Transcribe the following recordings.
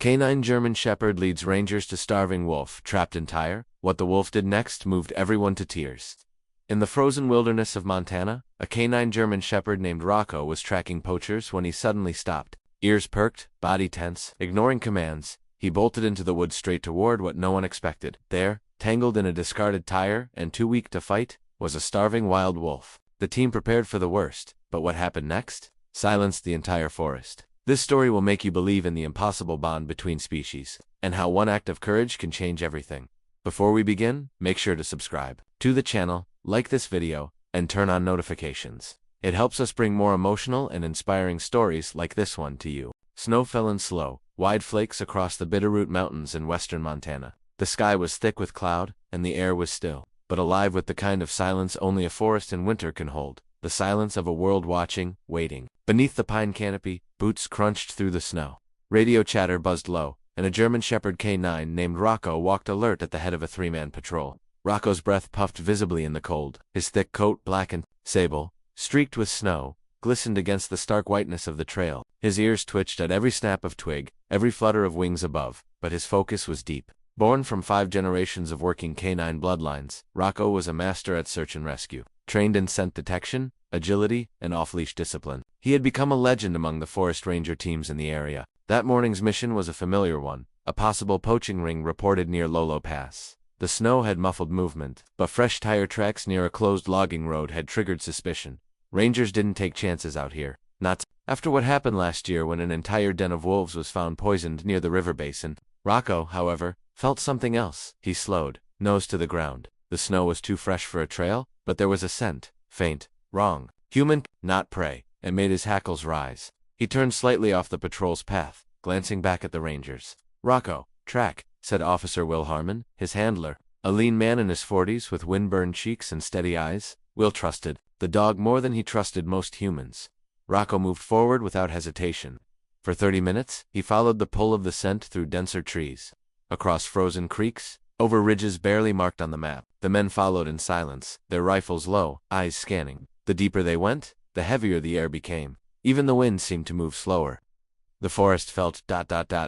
Canine German Shepherd leads Rangers to starving wolf, trapped in tire. What the wolf did next moved everyone to tears. In the frozen wilderness of Montana, a canine German Shepherd named Rocco was tracking poachers when he suddenly stopped. Ears perked, body tense, ignoring commands, he bolted into the woods straight toward what no one expected. There, tangled in a discarded tire and too weak to fight, was a starving wild wolf. The team prepared for the worst, but what happened next? Silenced the entire forest. This story will make you believe in the impossible bond between species, and how one act of courage can change everything. Before we begin, make sure to subscribe to the channel, like this video, and turn on notifications. It helps us bring more emotional and inspiring stories like this one to you. Snow fell in slow, wide flakes across the Bitterroot Mountains in western Montana. The sky was thick with cloud, and the air was still, but alive with the kind of silence only a forest in winter can hold. The silence of a world watching, waiting. Beneath the pine canopy, boots crunched through the snow. Radio chatter buzzed low, and a German Shepherd K9 named Rocco walked alert at the head of a three-man patrol. Rocco's breath puffed visibly in the cold. His thick coat, black and sable, streaked with snow, glistened against the stark whiteness of the trail. His ears twitched at every snap of twig, every flutter of wings above, but his focus was deep. Born from 5 generations of working canine bloodlines, Rocco was a master at search and rescue. Trained in scent detection, agility, and off-leash discipline, he had become a legend among the forest ranger teams in the area. That morning's mission was a familiar one, a possible poaching ring reported near Lolo Pass. The snow had muffled movement, but fresh tire tracks near a closed logging road had triggered suspicion. Rangers didn't take chances out here. Not after what happened last year when an entire den of wolves was found poisoned near the river basin. Rocco, however, felt something else. He slowed, nose to the ground. The snow was too fresh for a trail, but there was a scent, faint, wrong, human, not prey, and made his hackles rise. He turned slightly off the patrol's path, glancing back at the Rangers. Rocco, track, said Officer Will Harmon, his handler, a lean man in his 40s with windburned cheeks and steady eyes. Will trusted the dog more than he trusted most humans. Rocco moved forward without hesitation. For 30 minutes, he followed the pull of the scent through denser trees, across frozen creeks, over ridges barely marked on the map. The men followed in silence, their rifles low, eyes scanning. The deeper they went, the heavier the air became. Even the wind seemed to move slower. The forest felt ...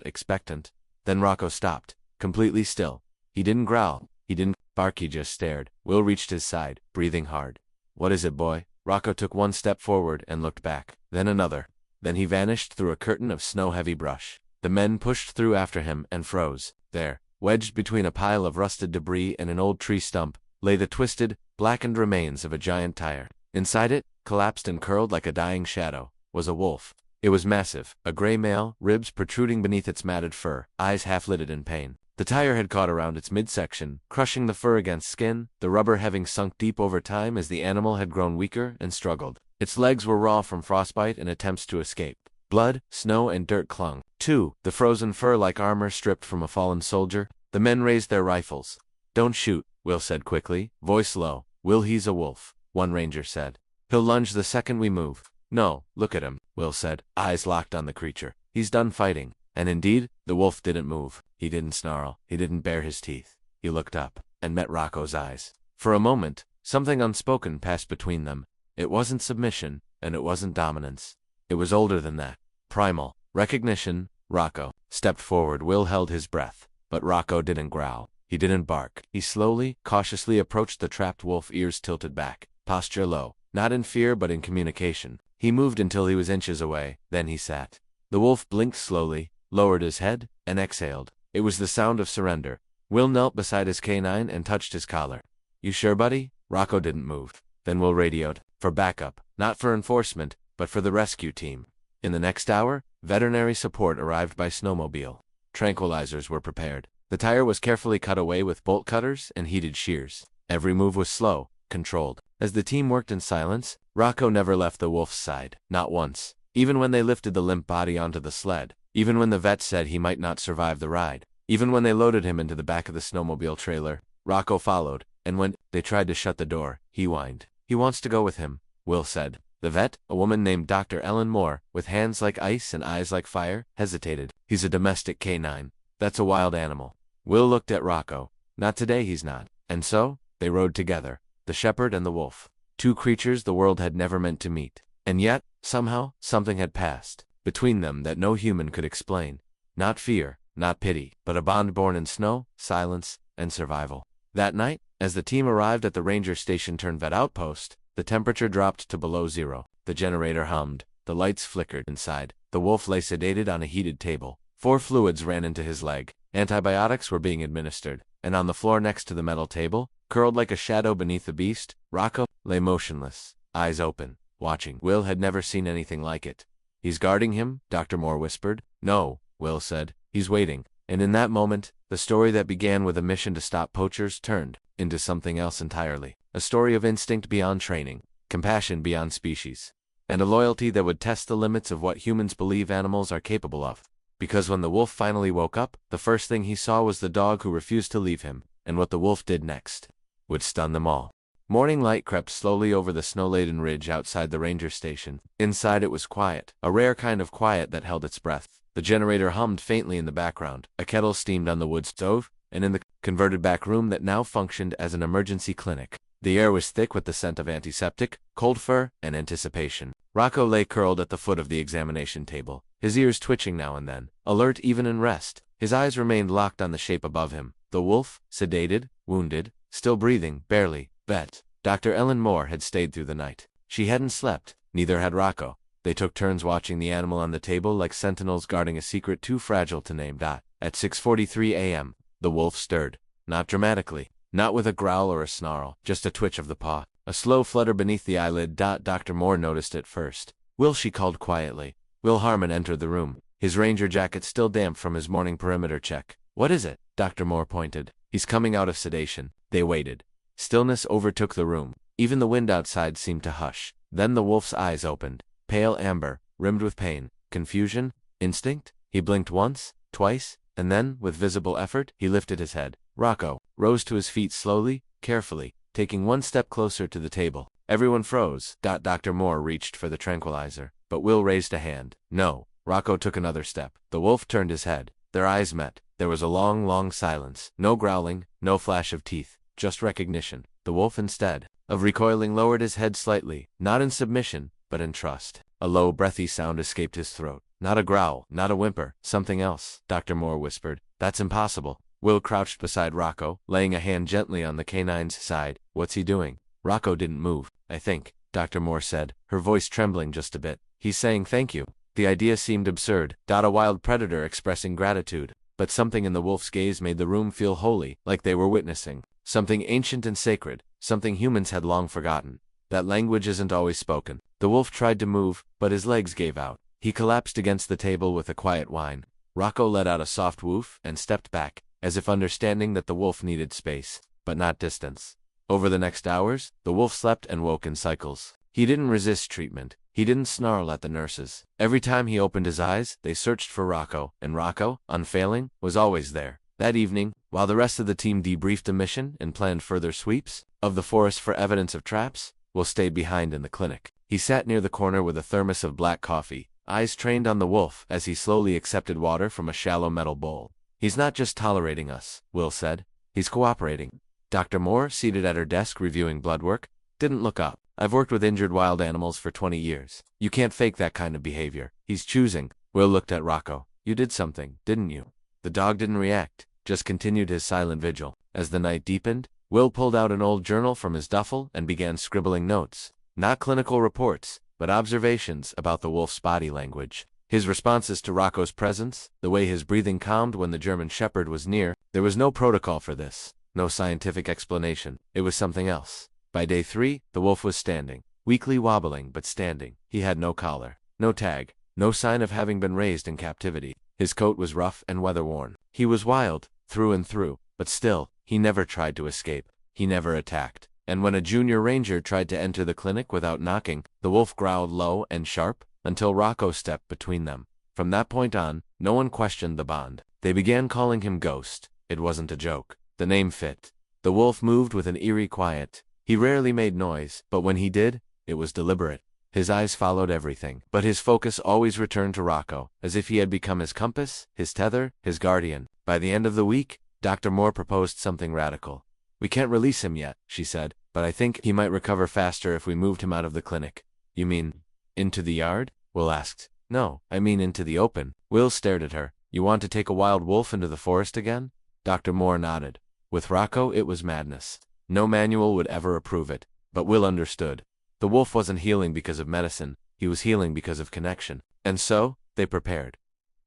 expectant. Then Rocco stopped, completely still. He didn't growl, he didn't bark, he just stared. Will reached his side, breathing hard. What is it, boy? Rocco took one step forward and looked back, then another. Then he vanished through a curtain of snow-heavy brush. The men pushed through after him and froze. There, wedged between a pile of rusted debris and an old tree stump, lay the twisted, blackened remains of a giant tire. Inside it, collapsed and curled like a dying shadow, was a wolf. It was massive, a gray male, ribs protruding beneath its matted fur, eyes half-lidded in pain. The tire had caught around its midsection, crushing the fur against skin, the rubber having sunk deep over time as the animal had grown weaker and struggled. Its legs were raw from frostbite and attempts to escape. Blood, snow, and dirt clung, too, the frozen fur like armor stripped from a fallen soldier. The men raised their rifles. Don't shoot, Will said quickly, voice low. Will, he's a wolf, one ranger said. He'll lunge the second we move. No, look at him, Will said, eyes locked on the creature. He's done fighting. And indeed, the wolf didn't move. He didn't snarl. He didn't bare his teeth. He looked up, and met Rocco's eyes. For a moment, something unspoken passed between them. It wasn't submission, and it wasn't dominance. It was older than that. Primal. Recognition. Rocco stepped forward. Will held his breath. But Rocco didn't growl. He didn't bark. He slowly, cautiously approached the trapped wolf, ears tilted back, posture low. Not in fear but in communication. He moved until he was inches away, then he sat. The wolf blinked slowly, lowered his head, and exhaled. It was the sound of surrender. Will knelt beside his canine and touched his collar. You sure, buddy? Rocco didn't move. Then Will radioed. For backup. Not for enforcement, but for the rescue team. In the next hour, veterinary support arrived by snowmobile. Tranquilizers were prepared. The tire was carefully cut away with bolt cutters and heated shears. Every move was slow, controlled. As the team worked in silence, Rocco never left the wolf's side. Not once. Even when they lifted the limp body onto the sled. Even when the vet said he might not survive the ride. Even when they loaded him into the back of the snowmobile trailer, Rocco followed, and when they tried to shut the door, he whined. He wants to go with him, Will said. The vet, a woman named Dr. Ellen Moore, with hands like ice and eyes like fire, hesitated. He's a domestic canine. That's a wild animal. Will looked at Rocco. Not today, he's not. And so, they rode together, the shepherd and the wolf. Two creatures the world had never meant to meet. And yet, somehow, something had passed between them that no human could explain. Not fear, not pity, but a bond born in snow, silence, and survival. That night, as the team arrived at the ranger station turned vet outpost, the temperature dropped to below zero. The generator hummed, the lights flickered inside. The wolf lay sedated on a heated table. 4 fluids ran into his leg. Antibiotics were being administered, and on the floor next to the metal table, curled like a shadow beneath the beast, Rocco lay motionless, eyes open, watching. Will had never seen anything like it. "He's guarding him?" Dr. Moore whispered. "No," Will said. "He's waiting." And in that moment, the story that began with a mission to stop poachers turned into something else entirely. A story of instinct beyond training, compassion beyond species, and a loyalty that would test the limits of what humans believe animals are capable of. Because when the wolf finally woke up, the first thing he saw was the dog who refused to leave him, and what the wolf did next would stun them all. Morning light crept slowly over the snow-laden ridge outside the ranger station. Inside it was quiet, a rare kind of quiet that held its breath. The generator hummed faintly in the background, a kettle steamed on the wood stove, and in the converted back room that now functioned as an emergency clinic, the air was thick with the scent of antiseptic, cold fur, and anticipation. Rocco lay curled at the foot of the examination table, his ears twitching now and then, alert even in rest. His eyes remained locked on the shape above him. The wolf, sedated, wounded, still breathing, barely. Vet. Dr. Ellen Moore had stayed through the night. She hadn't slept, neither had Rocco. They took turns watching the animal on the table like sentinels guarding a secret too fragile to name. At 6:43 a.m., the wolf stirred. Not dramatically, not with a growl or a snarl, just a twitch of the paw, a slow flutter beneath the eyelid. Dr. Moore noticed it first. "Will," she called quietly. Will Harmon entered the room, his ranger jacket still damp from his morning perimeter check. "What is it?" Dr. Moore pointed. "He's coming out of sedation." They waited. Stillness overtook the room. Even the wind outside seemed to hush. Then the wolf's eyes opened, pale amber, rimmed with pain, confusion, instinct. He blinked once, twice, and then, with visible effort, he lifted his head. Rocco rose to his feet slowly, carefully, taking one step closer to the table. Everyone froze. Dr. Moore reached for the tranquilizer, but Will raised a hand. "No." Rocco took another step. The wolf turned his head. Their eyes met. There was a long, long silence. No growling, no flash of teeth. Just recognition. The wolf, instead of recoiling, lowered his head slightly, not in submission, but in trust. A low, breathy sound escaped his throat. Not a growl, not a whimper, something else. Dr. Moore whispered. "That's impossible." Will crouched beside Rocco, laying a hand gently on the canine's side. "What's he doing?" Rocco didn't move. "I think," Dr. Moore said, her voice trembling just a bit. "He's saying thank you." The idea seemed absurd. A wild predator expressing gratitude. But something in the wolf's gaze made the room feel holy, like they were witnessing something ancient and sacred, something humans had long forgotten. That language isn't always spoken. The wolf tried to move, but his legs gave out. He collapsed against the table with a quiet whine. Rocco let out a soft woof and stepped back, as if understanding that the wolf needed space, but not distance. Over the next hours, the wolf slept and woke in cycles. He didn't resist treatment. He didn't snarl at the nurses. Every time he opened his eyes, they searched for Rocco, and Rocco, unfailing, was always there. That evening, while the rest of the team debriefed the mission and planned further sweeps of the forest for evidence of traps, Will stayed behind in the clinic. He sat near the corner with a thermos of black coffee, eyes trained on the wolf as he slowly accepted water from a shallow metal bowl. "He's not just tolerating us," Will said. "He's cooperating." Dr. Moore, seated at her desk reviewing blood work, didn't look up. "I've worked with injured wild animals for 20 years. You can't fake that kind of behavior. He's choosing." Will looked at Rocco. "You did something, didn't you?" The dog didn't react, just continued his silent vigil. As the night deepened, Will pulled out an old journal from his duffel and began scribbling notes. Not clinical reports, but observations about the wolf's body language. His responses to Rocco's presence, the way his breathing calmed when the German Shepherd was near. There was no protocol for this, no scientific explanation. It was something else. By day 3, the wolf was standing, weakly wobbling but standing. He had no collar, no tag, no sign of having been raised in captivity. His coat was rough and weather-worn. He was wild, through and through, but still, he never tried to escape. He never attacked. And when a junior ranger tried to enter the clinic without knocking, the wolf growled low and sharp, until Rocco stepped between them. From that point on, no one questioned the bond. They began calling him Ghost. It wasn't a joke. The name fit. The wolf moved with an eerie quiet. He rarely made noise, but when he did, it was deliberate. His eyes followed everything, but his focus always returned to Rocco, as if he had become his compass, his tether, his guardian. By the end of the week, Dr. Moore proposed something radical. "We can't release him yet," she said, "but I think he might recover faster if we moved him out of the clinic." "You mean, into the yard?" Will asked. "No, I mean into the open." Will stared at her. You want to take a wild wolf into the forest again? Dr. Moore nodded. With Rocco, it was madness. No manual would ever approve it, but Will understood. The wolf wasn't healing because of medicine, he was healing because of connection. And so, they prepared.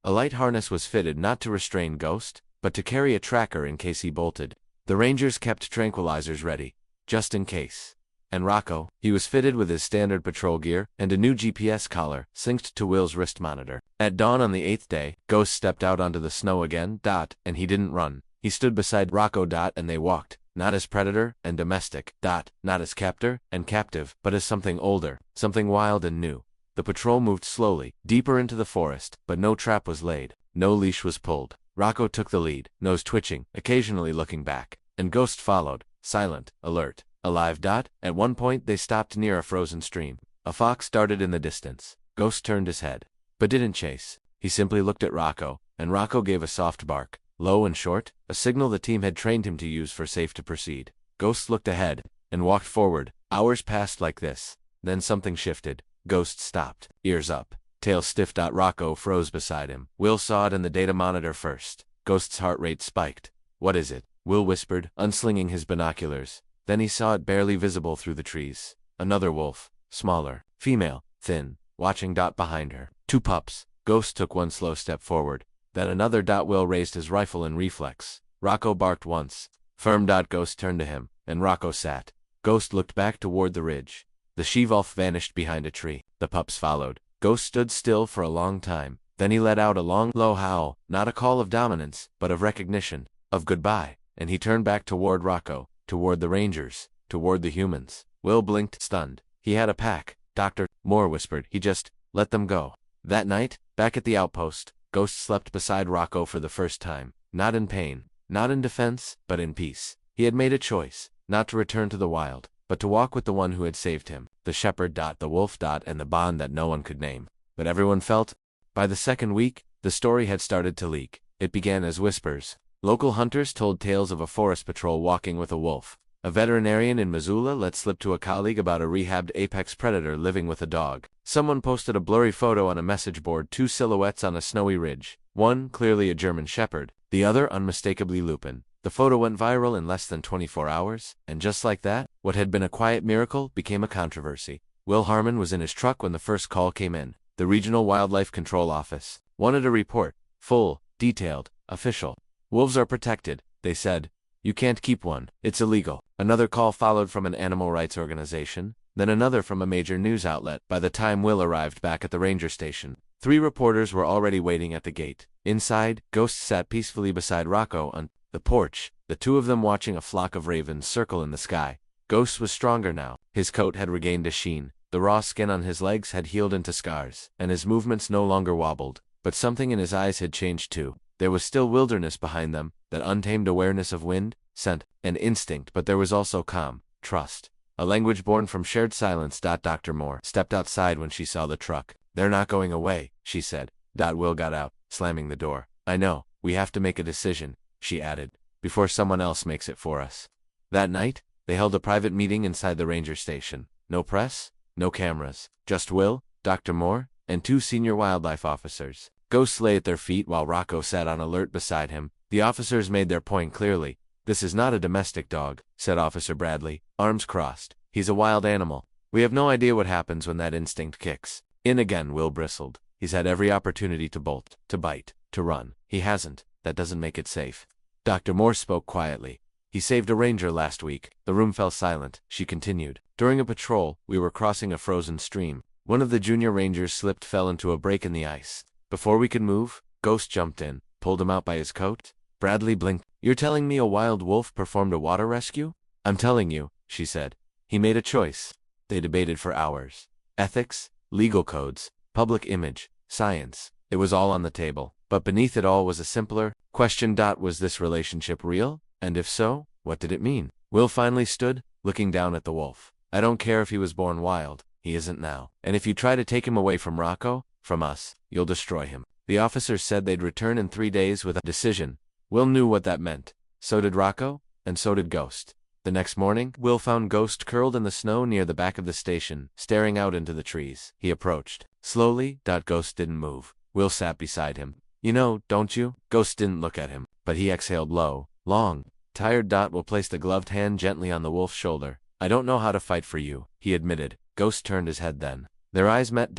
A light harness was fitted not to restrain Ghost, but to carry a tracker in case he bolted. The Rangers kept tranquilizers ready, just in case. And Rocco, he was fitted with his standard patrol gear and a new GPS collar synced to Will's wrist monitor. At dawn on the 8th day, Ghost stepped out onto the snow again, and he didn't run. He stood beside Rocco, and they walked, not as predator and domestic, not as captor and captive, but as something older, something wild and new. The patrol moved slowly, deeper into the forest, but no trap was laid, no leash was pulled. Rocco took the lead, nose twitching, occasionally looking back, and Ghost followed, silent, alert, alive. At one point they stopped near a frozen stream. A fox darted in the distance. Ghost turned his head, but didn't chase. He simply looked at Rocco, and Rocco gave a soft bark, low and short, a signal the team had trained him to use for safe to proceed. Ghost looked ahead, and walked forward. Hours passed like this. Then something shifted. Ghost stopped, ears up, tail stiff. Rocco froze beside him. Will saw it in the data monitor first. Ghost's heart rate spiked. What is it? Will whispered, unslinging his binoculars. Then he saw it barely visible through the trees. Another wolf, smaller, female, thin, watching. Behind her, 2 pups. Ghost took one slow step forward. Then another. Will raised his rifle in reflex. Rocco barked once. Firm. Ghost turned to him, and Rocco sat. Ghost looked back toward the ridge. The she-wolf vanished behind a tree. The pups followed. Ghost stood still for a long time. Then he let out a long, low howl, not a call of dominance, but of recognition, of goodbye, and he turned back toward Rocco, toward the Rangers, toward the humans. Will blinked, stunned. He had a pack. Dr. Moore whispered. He just let them go. That night, back at the outpost, Ghost slept beside Rocco for the first time, not in pain, not in defense, but in peace. He had made a choice, not to return to the wild, but to walk with the one who had saved him, the shepherd. The wolf. And the bond that no one could name. But everyone felt. By the second week, the story had started to leak. It began as whispers. Local hunters told tales of a forest patrol walking with a wolf. A veterinarian in Missoula let slip to a colleague about a rehabbed apex predator living with a dog. Someone posted a blurry photo on a message board, 2 silhouettes on a snowy ridge. One, clearly a German shepherd, the other unmistakably Lupin. The photo went viral in less than 24 hours, and just like that, what had been a quiet miracle became a controversy. Will Harmon was in his truck when the first call came in. The Regional Wildlife Control Office wanted a report, full, detailed, official. Wolves are protected, they said. You can't keep one. It's illegal. Another call followed from an animal rights organization, then another from a major news outlet. By the time Will arrived back at the ranger station, 3 reporters were already waiting at the gate. Inside, Ghost sat peacefully beside Rocco on the porch, the 2 of them watching a flock of ravens circle in the sky. Ghost was stronger now. His coat had regained a sheen. The raw skin on his legs had healed into scars, and his movements no longer wobbled. But something in his eyes had changed too. There was still wilderness behind them, that untamed awareness of wind, scent, and instinct, but there was also calm, trust. A language born from shared silence. Dr. Moore stepped outside when she saw the truck. They're not going away, she said. Will got out, slamming the door. I know, we have to make a decision, she added, before someone else makes it for us. That night, they held a private meeting inside the ranger station. No press, no cameras, just Will, Dr. Moore, and 2 senior wildlife officers. Ghost lay at their feet while Rocco sat on alert beside him. The officers made their point clearly. This is not a domestic dog, said Officer Bradley, arms crossed. He's a wild animal. We have no idea what happens when that instinct kicks in again. Will bristled. He's had every opportunity to bolt, to bite, to run. He hasn't. That doesn't make it safe. Dr. Moore spoke quietly. He saved a ranger last week. The room fell silent. She continued. During a patrol, we were crossing a frozen stream. One of the junior rangers slipped, fell into a break in the ice. Before we could move, Ghost jumped in, pulled him out by his coat. Bradley blinked. You're telling me a wild wolf performed a water rescue? I'm telling you, she said. He made a choice. They debated for hours. Ethics, legal codes, public image, science. It was all on the table. But beneath it all was a simpler question. Was this relationship real? And if so, what did it mean? Will finally stood, looking down at the wolf. I don't care if he was born wild. He isn't now. And if you try to take him away from Rocco, from us, you'll destroy him. The officers said they'd return in 3 days with a decision. Will knew what that meant. So did Rocco, and so did Ghost. The next morning, Will found Ghost curled in the snow near the back of the station, staring out into the trees. He approached. Slowly. Ghost didn't move. Will sat beside him. You know, don't you? Ghost didn't look at him, but he exhaled low, long, tired. Will placed a gloved hand gently on the wolf's shoulder. I don't know how to fight for you, he admitted. Ghost turned his head then. Their eyes met.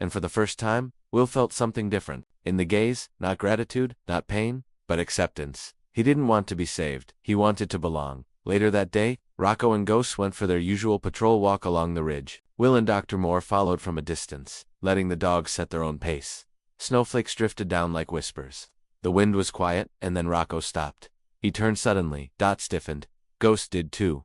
And for the first time, Will felt something different. In the gaze, not gratitude, not pain, but acceptance. He didn't want to be saved. He wanted to belong. Later that day, Rocco and Ghost went for their usual patrol walk along the ridge. Will and Dr. Moore followed from a distance, letting the dogs set their own pace. Snowflakes drifted down like whispers. The wind was quiet, and then Rocco stopped. He turned suddenly. Stiffened. Ghost did too.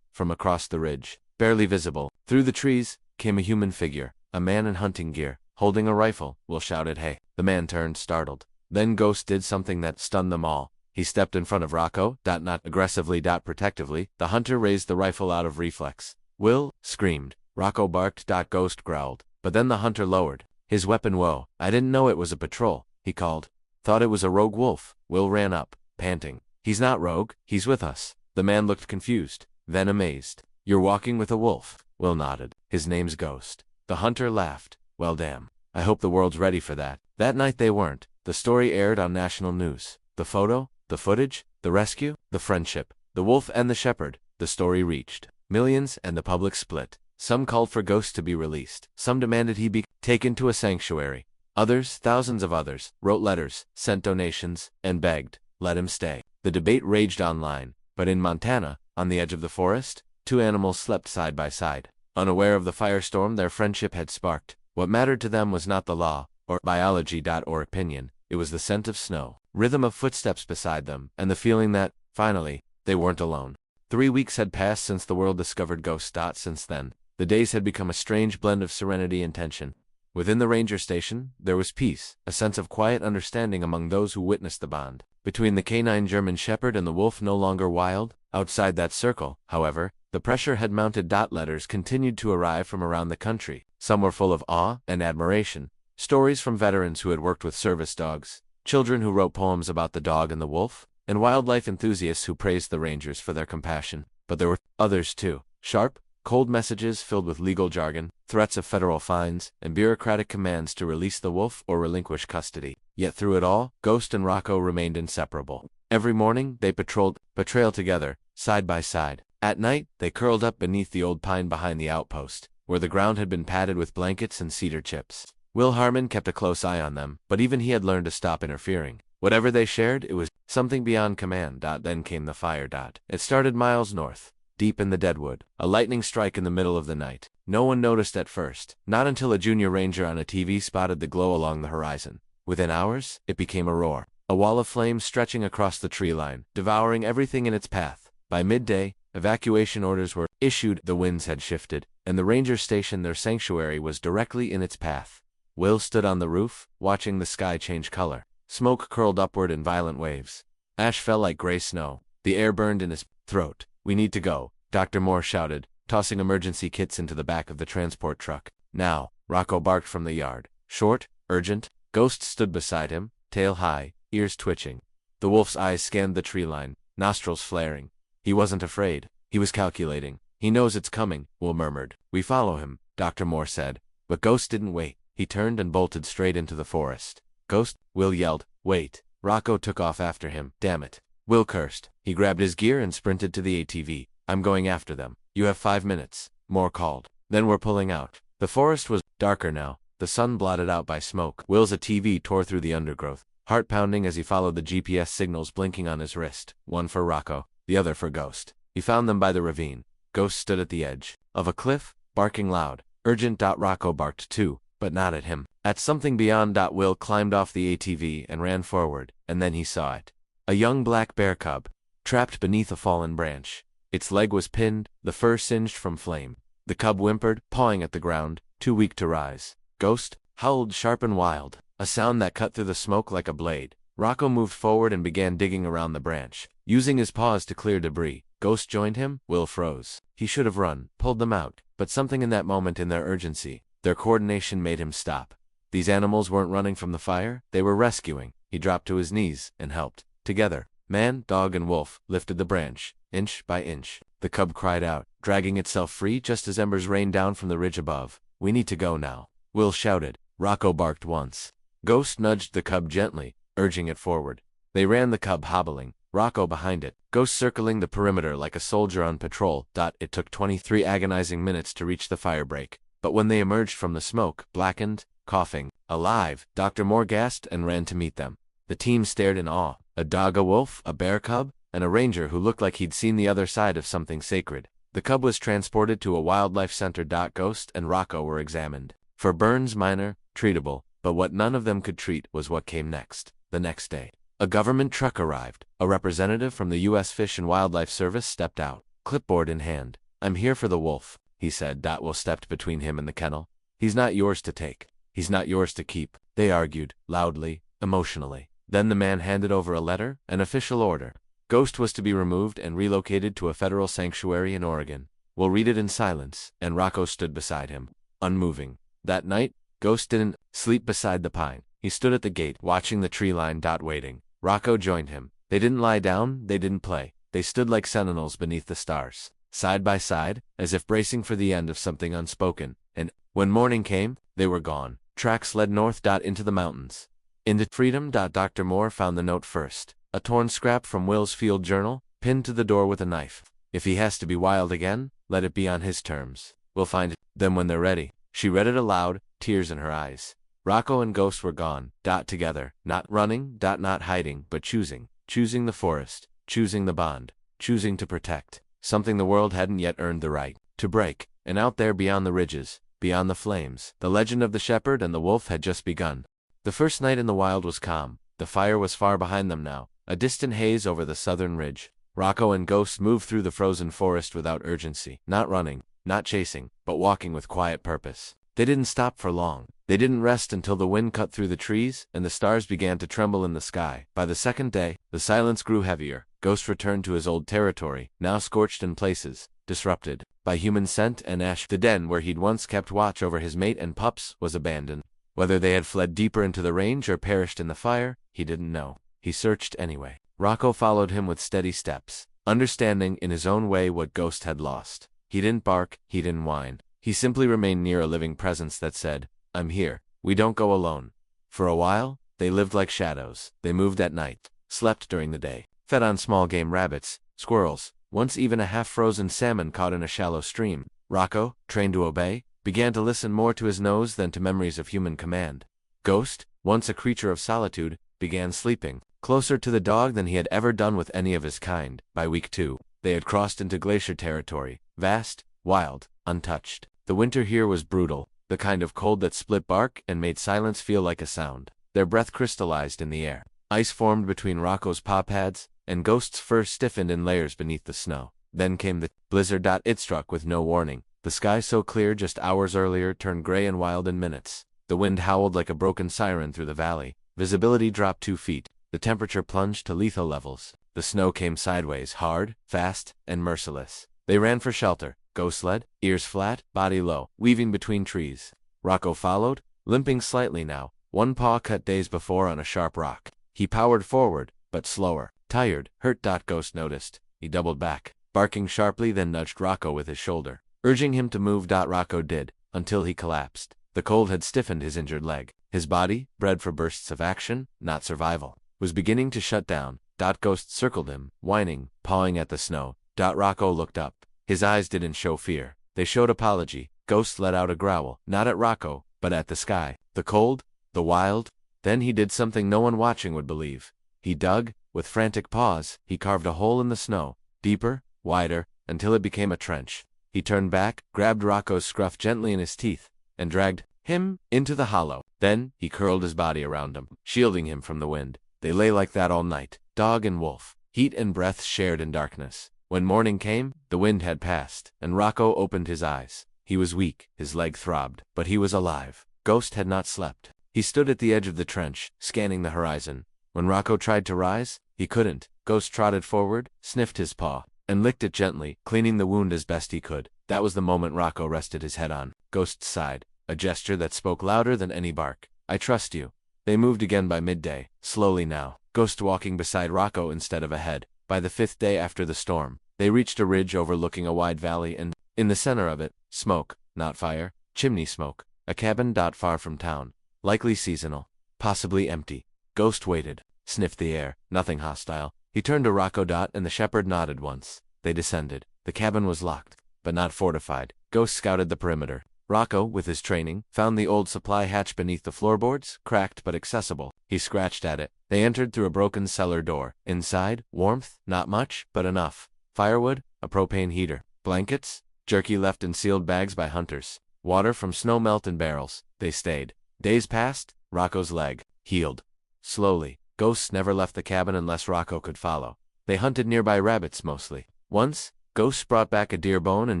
From across the ridge, barely visible, through the trees, came a human figure, a man in hunting gear, holding a rifle. Will shouted, "Hey!" The man turned, startled. Then Ghost did something that stunned them all. He stepped in front of Rocco. Not aggressively. Protectively. The hunter raised the rifle out of reflex. Will screamed. Rocco barked. Ghost growled. But then the hunter lowered his weapon. Whoa, I didn't know it was a patrol, he called. Thought it was a rogue wolf. Will ran up, panting. He's not rogue, he's with us. The man looked confused, then amazed. You're walking with a wolf? Will nodded. His name's Ghost. The hunter laughed. Well damn. I hope the world's ready for that. That night they weren't. The story aired on national news. The photo, the footage, the rescue, the friendship, the wolf and the shepherd. The story reached millions and the public split. Some called for Ghost to be released. Some demanded he be taken to a sanctuary. Others, thousands of others, wrote letters, sent donations, and begged, let him stay. The debate raged online, but in Montana, on the edge of the forest, two animals slept side by side. Unaware of the firestorm their friendship had sparked, what mattered to them was not the law, or biology. Or opinion, it was the scent of snow, rhythm of footsteps beside them, and the feeling that, finally, they weren't alone. 3 weeks had passed since the world discovered Ghost. Since then, the days had become a strange blend of serenity and tension. Within the ranger station, there was peace, a sense of quiet understanding among those who witnessed the bond between the canine German shepherd and the wolf no longer wild. Outside that circle, however, the pressure had mounted. Letters continued to arrive from around the country. Some were full of awe and admiration. Stories from veterans who had worked with service dogs, children who wrote poems about the dog and the wolf, and wildlife enthusiasts who praised the rangers for their compassion. But there were others too. Sharp, cold messages filled with legal jargon, threats of federal fines, and bureaucratic commands to release the wolf or relinquish custody. Yet through it all, Ghost and Rocco remained inseparable. Every morning, they patrolled trail together, side by side. At night, they curled up beneath the old pine behind the outpost, where the ground had been padded with blankets and cedar chips. Will Harmon kept a close eye on them, but even he had learned to stop interfering. Whatever they shared, it was something beyond command. Then came the fire. It started miles north, deep in the deadwood, a lightning strike in the middle of the night. No one noticed at first, not until a junior ranger on a TV spotted the glow along the horizon. Within hours, it became a roar, a wall of flame stretching across the tree line, devouring everything in its path. By midday, evacuation orders were issued. The winds had shifted, and the ranger station, their sanctuary, was directly in its path. Will stood on the roof, watching the sky change color. Smoke curled upward in violent waves. Ash fell like gray snow. The air burned in his throat. We need to go, Dr. Moore shouted, tossing emergency kits into the back of the transport truck. Now, Rocco barked from the yard. Short, urgent. Ghost stood beside him, tail high, ears twitching. The wolf's eyes scanned the tree line, nostrils flaring. He wasn't afraid. He was calculating. He knows it's coming, Will murmured. We follow him, Dr. Moore said. But Ghost didn't wait. He turned and bolted straight into the forest. Ghost, Will yelled. Wait. Rocco took off after him. Damn it. Will cursed. He grabbed his gear and sprinted to the ATV. I'm going after them. You have 5 minutes, Moore called. Then we're pulling out. The forest was darker now, the sun blotted out by smoke. Will's ATV tore through the undergrowth, heart pounding as he followed the GPS signals blinking on his wrist, one for Rocco, the other for Ghost. He found them by the ravine. Ghost stood at the edge of a cliff, barking loud. Urgent. Rocco barked too, but not at him. At something beyond. Will climbed off the ATV and ran forward, and then he saw it. A young black bear cub, trapped beneath a fallen branch. Its leg was pinned, the fur singed from flame. The cub whimpered, pawing at the ground, too weak to rise. Ghost howled sharp and wild, a sound that cut through the smoke like a blade. Rocco moved forward and began digging around the branch, using his paws to clear debris. Ghost joined him. Will froze. He should have run, pulled them out, but something in that moment, in their urgency, their coordination, made him stop. These animals weren't running from the fire, they were rescuing. He dropped to his knees and helped. Together, man, dog, and wolf lifted the branch, inch by inch. The cub cried out, dragging itself free just as embers rained down from the ridge above. We need to go now, Will shouted. Rocco barked once. Ghost nudged the cub gently, urging it forward. They ran, the cub hobbling, Rocco behind it, Ghost circling the perimeter like a soldier on patrol. It took 23 agonizing minutes to reach the firebreak, but when they emerged from the smoke, blackened, coughing, alive, Dr. Moore gasped and ran to meet them. The team stared in awe. A dog, a wolf, a bear cub, and a ranger who looked like he'd seen the other side of something sacred. The cub was transported to a wildlife center. Ghost and Rocco were examined for burns, minor, treatable, but what none of them could treat was what came next. The next day, a government truck arrived. A representative from the U.S. Fish and Wildlife Service stepped out, clipboard in hand. "I'm here for the wolf," he said. Will stepped between him and the kennel. "He's not yours to take. He's not yours to keep." They argued, loudly, emotionally. Then the man handed over a letter, an official order. Ghost was to be removed and relocated to a federal sanctuary in Oregon. "We'll read it in silence," and Rocco stood beside him, unmoving. That night, Ghost didn't sleep beside the pine. He stood at the gate, watching the tree line. Waiting. Rocco joined him. They didn't lie down, they didn't play. They stood like sentinels beneath the stars, side by side, as if bracing for the end of something unspoken. And when morning came, they were gone. Tracks led north. Into the mountains. Into freedom. Dr. Moore found the note first. A torn scrap from Will's field journal, pinned to the door with a knife. "If he has to be wild again, let it be on his terms. We'll find them when they're ready." She read it aloud, tears in her eyes. Rocco and Ghost were gone. Together. Not running. Not hiding, but choosing. Choosing the forest. Choosing the bond. Choosing to protect. Something the world hadn't yet earned the right to break. And out there beyond the ridges, beyond the flames, the legend of the shepherd and the wolf had just begun. The first night in the wild was calm. The fire was far behind them now, a distant haze over the southern ridge. Rocco and Ghost moved through the frozen forest without urgency, not running, not chasing, but walking with quiet purpose. They didn't stop for long. They didn't rest until the wind cut through the trees and the stars began to tremble in the sky. By the second day, the silence grew heavier. Ghost returned to his old territory, now scorched in places, disrupted by human scent and ash. The den where he'd once kept watch over his mate and pups was abandoned. Whether they had fled deeper into the range or perished in the fire, he didn't know. He searched anyway. Rocco followed him with steady steps, understanding in his own way what Ghost had lost. He didn't bark, he didn't whine. He simply remained near a living presence that said, "I'm here. We don't go alone." For a while, they lived like shadows. They moved at night, slept during the day, fed on small game, rabbits, squirrels, once even a half-frozen salmon caught in a shallow stream. Rocco, trained to obey, began to listen more to his nose than to memories of human command. Ghost, once a creature of solitude, began sleeping, closer to the dog than he had ever done with any of his kind. By week 2, they had crossed into glacier territory, vast, wild, untouched. The winter here was brutal, the kind of cold that split bark and made silence feel like a sound. Their breath crystallized in the air. Ice formed between Rocco's paw pads, and Ghost's fur stiffened in layers beneath the snow. Then came the blizzard. It struck with no warning. The sky, so clear just hours earlier, turned gray and wild in minutes. The wind howled like a broken siren through the valley. Visibility dropped 2 feet. The temperature plunged to lethal levels. The snow came sideways, hard, fast, and merciless. They ran for shelter. Ghost led, ears flat, body low, weaving between trees. Rocco followed, limping slightly now, one paw cut days before on a sharp rock. He powered forward, but slower. Tired, hurt. Ghost noticed. He doubled back, barking sharply, then nudged Rocco with his shoulder, urging him to move. Rocco did, until he collapsed. The cold had stiffened his injured leg. His body, bred for bursts of action, not survival, was beginning to shut down. Ghost circled him, whining, pawing at the snow. Rocco looked up. His eyes didn't show fear. They showed apology. Ghost let out a growl, not at Rocco, but at the sky, the cold, the wild. Then he did something no one watching would believe. He dug, with frantic paws. He carved a hole in the snow, deeper, wider, until it became a trench. He turned back, grabbed Rocco's scruff gently in his teeth, and dragged him into the hollow. Then, he curled his body around him, shielding him from the wind. They lay like that all night, dog and wolf, heat and breath shared in darkness. When morning came, the wind had passed, and Rocco opened his eyes. He was weak, his leg throbbed, but he was alive. Ghost had not slept. He stood at the edge of the trench, scanning the horizon. When Rocco tried to rise, he couldn't. Ghost trotted forward, sniffed his paw, and licked it gently, cleaning the wound as best he could. That was the moment Rocco rested his head on Ghost's side, a gesture that spoke louder than any bark. "I trust you." They moved again by midday, slowly now, Ghost walking beside Rocco instead of ahead. By the 5th day after the storm, they reached a ridge overlooking a wide valley, and, in the center of it, smoke, not fire, chimney smoke, a cabin. Far from town, likely seasonal, possibly empty. Ghost waited, sniffed the air, nothing hostile. He turned to Rocco. And the shepherd nodded once. They descended. The cabin was locked, but not fortified. Ghost scouted the perimeter. Rocco, with his training, found the old supply hatch beneath the floorboards, cracked but accessible. He scratched at it. They entered through a broken cellar door. Inside, warmth, not much, but enough. Firewood, a propane heater, blankets, jerky left in sealed bags by hunters, water from snow melt in barrels. They stayed. Days passed. Rocco's leg healed. Slowly. Ghosts never left the cabin unless Rocco could follow. They hunted nearby rabbits mostly. Once, Ghost brought back a deer bone and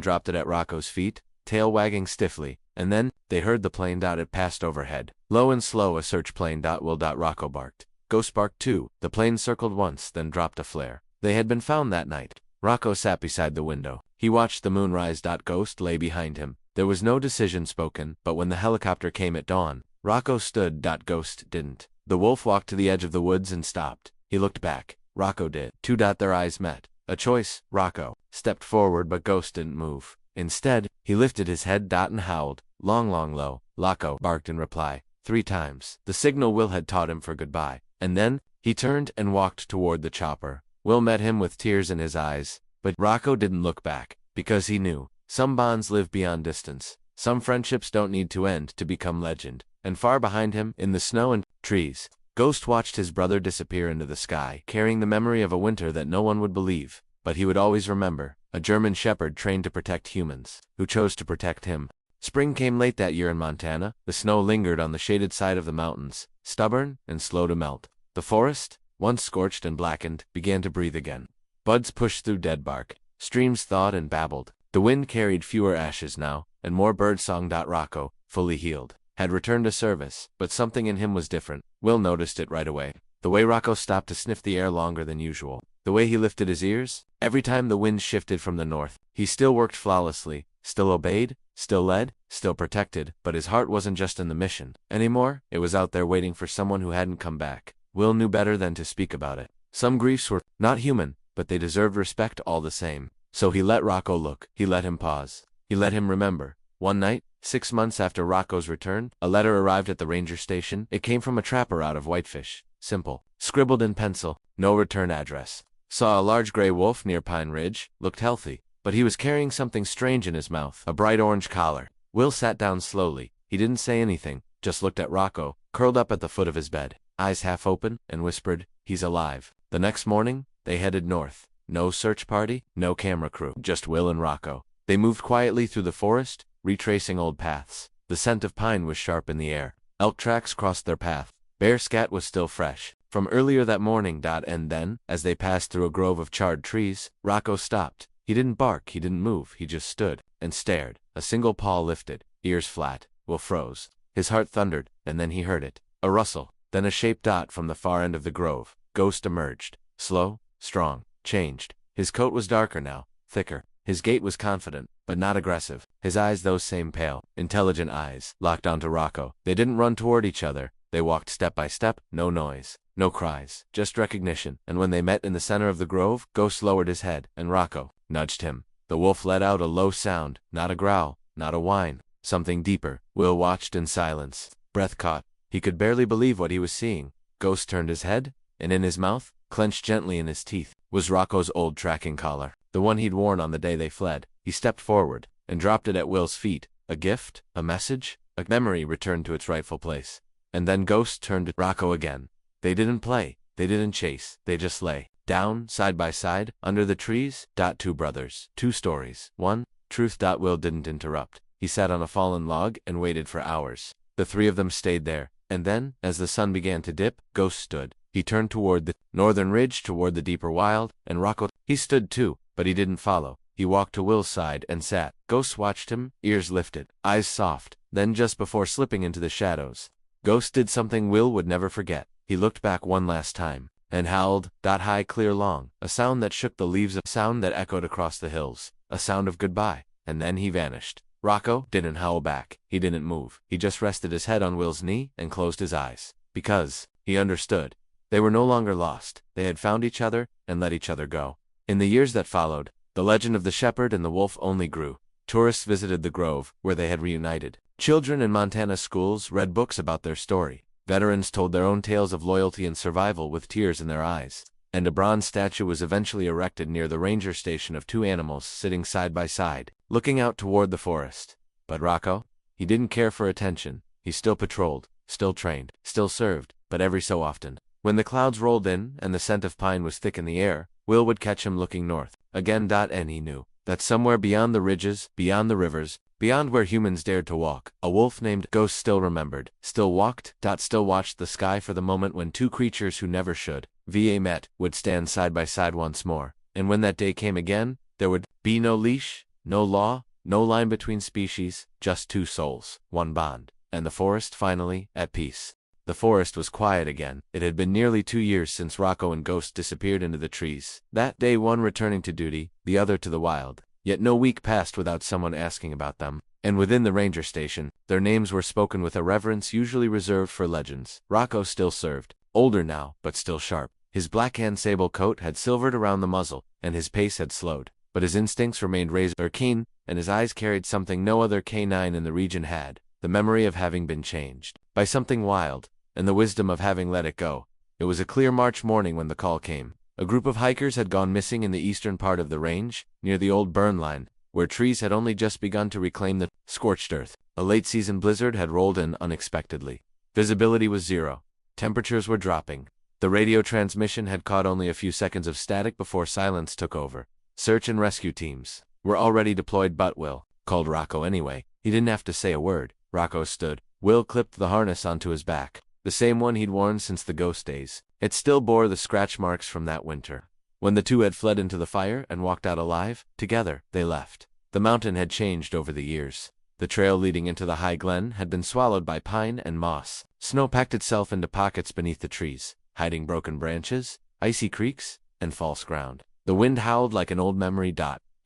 dropped it at Rocco's feet, tail wagging stiffly, and then they heard the plane. It passed overhead. Low and slow, a search plane. Will. Rocco barked. Ghost barked too. The plane circled once, then dropped a flare. They had been found that night. Rocco sat beside the window. He watched the moon rise. Ghost lay behind him. There was no decision spoken, but when the helicopter came at dawn, Rocco stood. Ghost didn't. The wolf walked to the edge of the woods and stopped. He looked back. Rocco did. Their eyes met. A choice. Rocco stepped forward, but Ghost didn't move. Instead, he lifted his head. And howled. Long, low. Rocco barked in reply. 3 times. The signal Will had taught him for goodbye. And then, he turned and walked toward the chopper. Will met him with tears in his eyes, but Rocco didn't look back, because he knew. Some bonds live beyond distance. Some friendships don't need to end to become legend. And far behind him, in the snow and trees, Ghost watched his brother disappear into the sky, carrying the memory of a winter that no one would believe, but he would always remember. A German shepherd trained to protect humans, who chose to protect him. Spring came late that year in Montana. The snow lingered on the shaded side of the mountains, stubborn and slow to melt. The forest, once scorched and blackened, began to breathe again. Buds pushed through dead bark. Streams thawed and babbled. The wind carried fewer ashes now, and more birdsong. Rocco, fully healed, had returned to service, but something in him was different. Will noticed it right away. The way Rocco stopped to sniff the air longer than usual. The way he lifted his ears. Every time the wind shifted from the north, he still worked flawlessly, still obeyed, still led, still protected, but his heart wasn't just in the mission anymore. It was out there waiting for someone who hadn't come back. Will knew better than to speak about it. Some griefs were not human, but they deserved respect all the same. So he let Rocco look. He let him pause. He let him remember. One night, 6 months after Rocco's return, a letter arrived at the ranger station. It came from a trapper out of Whitefish. Simple. Scribbled in pencil. No return address. Saw a large gray wolf near Pine Ridge. Looked healthy, but he was carrying something strange in his mouth. A bright orange collar. Will sat down slowly. He didn't say anything, just looked at Rocco, curled up at the foot of his bed, eyes half open, and whispered, "He's alive." The next morning, they headed north. No search party, no camera crew, just Will and Rocco. They moved quietly through the forest, retracing old paths. The scent of pine was sharp in the air. Elk tracks crossed their path. Bear scat was still fresh from earlier that morning. And then, as they passed through a grove of charred trees, Rocco stopped. He didn't bark, he didn't move, he just stood and stared. A single paw lifted, ears flat. Will froze. His heart thundered, and then he heard it. A rustle, then a shape. From the far end of the grove, Ghost emerged. Slow, strong, changed. His coat was darker now, thicker. His gait was confident, but not aggressive. His eyes, those same pale, intelligent eyes, locked onto Rocco. They didn't run toward each other. They walked step by step, no noise, no cries, just recognition. And when they met in the center of the grove, Ghost lowered his head, and Rocco nudged him. The wolf let out a low sound, not a growl, not a whine, something deeper. Will watched in silence, breath caught. He could barely believe what he was seeing. Ghost turned his head, and in his mouth, clenched gently in his teeth, was Rocco's old tracking collar, the one he'd worn on the day they fled. He stepped forward and dropped it at Will's feet. A gift, a message, a memory returned to its rightful place. And then Ghost turned to Rocco again. They didn't play, they didn't chase, they just lay down, side by side, under the trees. 2 brothers, 2 stories, 1 truth. Will didn't interrupt. He sat on a fallen log and waited for hours. The 3 of them stayed there, and then, as the sun began to dip, Ghost stood. He turned toward the northern ridge, toward the deeper wild, and Rocco, he stood too, but he didn't follow. He walked to Will's side and sat. Ghost watched him, ears lifted, eyes soft. Then just before slipping into the shadows, Ghost did something Will would never forget. He looked back one last time, and howled. High, clear, long, a sound that shook the leaves, a sound that echoed across the hills, a sound of goodbye, and then he vanished. Rocco didn't howl back. He didn't move. He just rested his head on Will's knee and closed his eyes. Because he understood. They were no longer lost. They had found each other and let each other go. In the years that followed, the legend of the shepherd and the wolf only grew. Tourists visited the grove, where they had reunited. Children in Montana schools read books about their story. Veterans told their own tales of loyalty and survival with tears in their eyes, and a bronze statue was eventually erected near the ranger station of two animals sitting side by side, looking out toward the forest. But Rocco? He didn't care for attention. He still patrolled, still trained, still served, but every so often, when the clouds rolled in and the scent of pine was thick in the air, Will would catch him looking north. Again. And he knew that somewhere beyond the ridges, beyond the rivers, beyond where humans dared to walk, a wolf named Ghost still remembered, still walked. Still watched the sky for the moment when two creatures who never should met would stand side by side once more. And when that day came again, there would be no leash, no law, no line between species, just two souls, one bond, and the forest finally at peace. The forest was quiet again. It had been nearly 2 years since Rocco and Ghost disappeared into the trees. That day, one returning to duty, the other to the wild. Yet no week passed without someone asking about them. And within the ranger station, their names were spoken with a reverence usually reserved for legends. Rocco still served, older now, but still sharp. His black-hand sable coat had silvered around the muzzle, and his pace had slowed. But his instincts remained razor keen, and his eyes carried something no other canine in the region had, the memory of having been changed by something wild, and the wisdom of having let it go. It was a clear March morning when the call came. A group of hikers had gone missing in the eastern part of the range, near the old burn line, where trees had only just begun to reclaim the scorched earth. A late-season blizzard had rolled in unexpectedly. Visibility was zero. Temperatures were dropping. The radio transmission had caught only a few seconds of static before silence took over. Search and rescue teams were already deployed, but Will called Rocco anyway. He didn't have to say a word. Rocco stood. Will clipped the harness onto his back, the same one he'd worn since the Ghost days. It still bore the scratch marks from that winter, when the two had fled into the fire and walked out alive. Together, they left. The mountain had changed over the years. The trail leading into the high glen had been swallowed by pine and moss. Snow packed itself into pockets beneath the trees, hiding broken branches, icy creeks, and false ground. The wind howled like an old memory.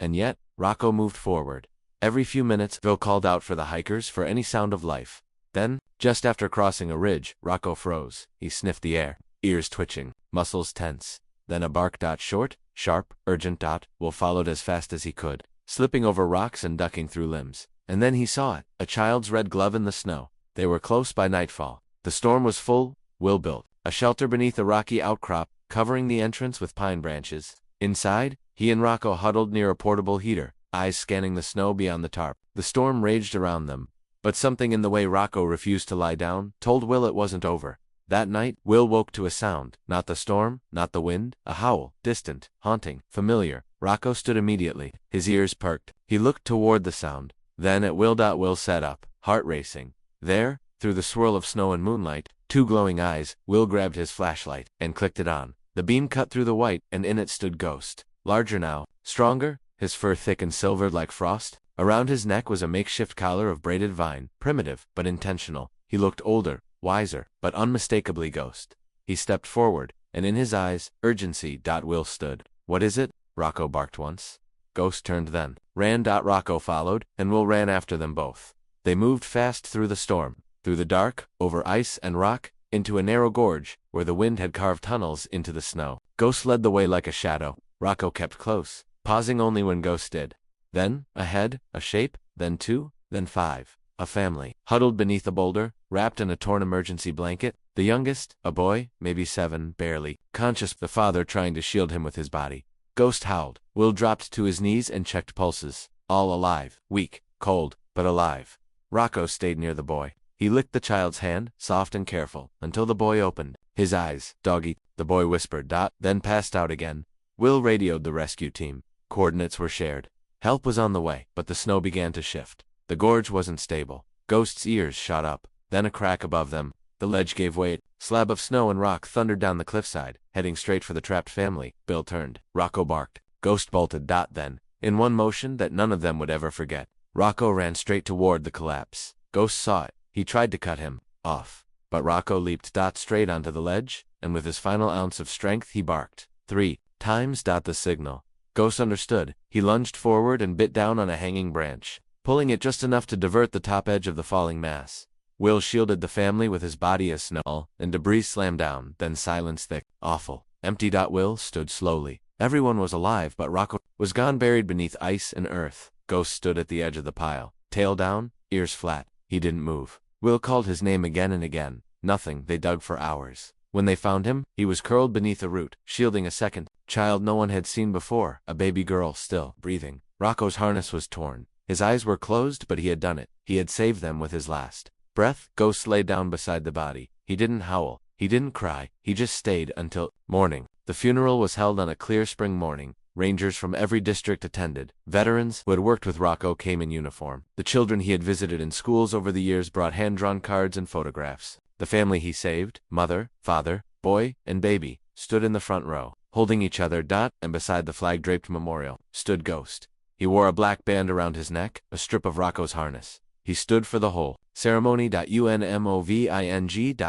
And yet, Rocco moved forward. Every few minutes, Will called out for the hikers for any sound of life. Then, just after crossing a ridge, Rocco froze. He sniffed the air, ears twitching, muscles tense. Then a bark. Short, sharp, urgent. Will followed as fast as he could, slipping over rocks and ducking through limbs. And then he saw it, a child's red glove in the snow. They were close by nightfall. The storm was full. Will built a shelter beneath a rocky outcrop, covering the entrance with pine branches. Inside, he and Rocco huddled near a portable heater, eyes scanning the snow beyond the tarp. The storm raged around them, but something in the way Rocco refused to lie down told Will it wasn't over. That night, Will woke to a sound. Not the storm, not the wind, a howl, distant, haunting, familiar. Rocco stood immediately, his ears perked. He looked toward the sound, then at Will. Will sat up, heart racing. There, through the swirl of snow and moonlight, two glowing eyes. Will grabbed his flashlight and clicked it on. The beam cut through the white, and in it stood Ghost. Larger now, stronger, his fur thick and silvered like frost. Around his neck was a makeshift collar of braided vine, primitive, but intentional. He looked older, wiser, but unmistakably Ghost. He stepped forward, and in his eyes, urgency. Will stood. "What is it?" Rocco barked once. Ghost turned then, ran. Rocco followed, and Will ran after them both. They moved fast through the storm, through the dark, over ice and rock, into a narrow gorge, where the wind had carved tunnels into the snow. Ghost led the way like a shadow. Rocco kept close, pausing only when Ghost did. Then, a head, a shape, then two, then five. A family, huddled beneath a boulder, wrapped in a torn emergency blanket. The youngest, a boy, maybe 7, barely conscious, the father trying to shield him with his body. Ghost howled. Will dropped to his knees and checked pulses. All alive, weak, cold, but alive. Rocco stayed near the boy. He licked the child's hand, soft and careful, until the boy opened his eyes. "Doggy," the boy whispered. Then passed out again. Will radioed the rescue team. Coordinates were shared. Help was on the way, but the snow began to shift. The gorge wasn't stable. Ghost's ears shot up. Then a crack above them. The ledge gave way. Slab of snow and rock thundered down the cliffside, heading straight for the trapped family. Bill turned. Rocco barked. Ghost bolted. Then, in one motion that none of them would ever forget, Rocco ran straight toward the collapse. Ghost saw it. He tried to cut him off, but Rocco leaped straight onto the ledge, and with his final ounce of strength he barked 3 times. The signal. Ghost understood. He lunged forward and bit down on a hanging branch, pulling it just enough to divert the top edge of the falling mass. Will shielded the family with his body as snow and debris slammed down. Then silence, thick, awful, empty. Will stood slowly. Everyone was alive, but Rocco was gone, buried beneath ice and earth. Ghost stood at the edge of the pile, tail down, ears flat. He didn't move. Will called his name again and again. Nothing. They dug for hours. When they found him, he was curled beneath a root, shielding a second child no one had seen before, a baby girl still breathing. Rocco's harness was torn. His eyes were closed, but he had done it. He had saved them with his last breath. Ghost lay down beside the body. He didn't howl. He didn't cry. He just stayed until morning. The funeral was held on a clear spring morning. Rangers from every district attended. Veterans who had worked with Rocco came in uniform. The children he had visited in schools over the years brought hand-drawn cards and photographs. The family he saved, mother, father, boy, and baby, stood in the front row, holding each other. And beside the flag-draped memorial stood Ghost. He wore a black band around his neck, a strip of Rocco's harness. He stood for the whole ceremony. Unmoving.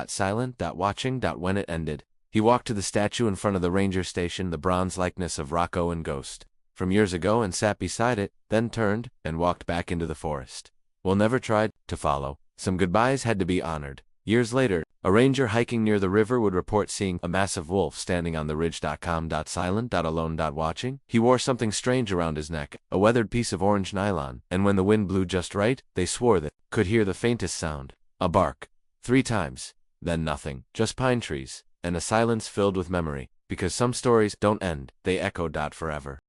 Silent. Watching. When it ended, he walked to the statue in front of the ranger station, the bronze likeness of Rocco and Ghost from years ago, and sat beside it, then turned and walked back into the forest. Will never tried to follow. Some goodbyes had to be honored. Years later, a ranger hiking near the river would report seeing a massive wolf standing on the ridge. Silent. Alone. Watching. He wore something strange around his neck, a weathered piece of orange nylon, and when the wind blew just right, they swore that could hear the faintest sound, a bark, 3 times, then nothing, just pine trees, and a silence filled with memory, because some stories don't end, they echo. Forever.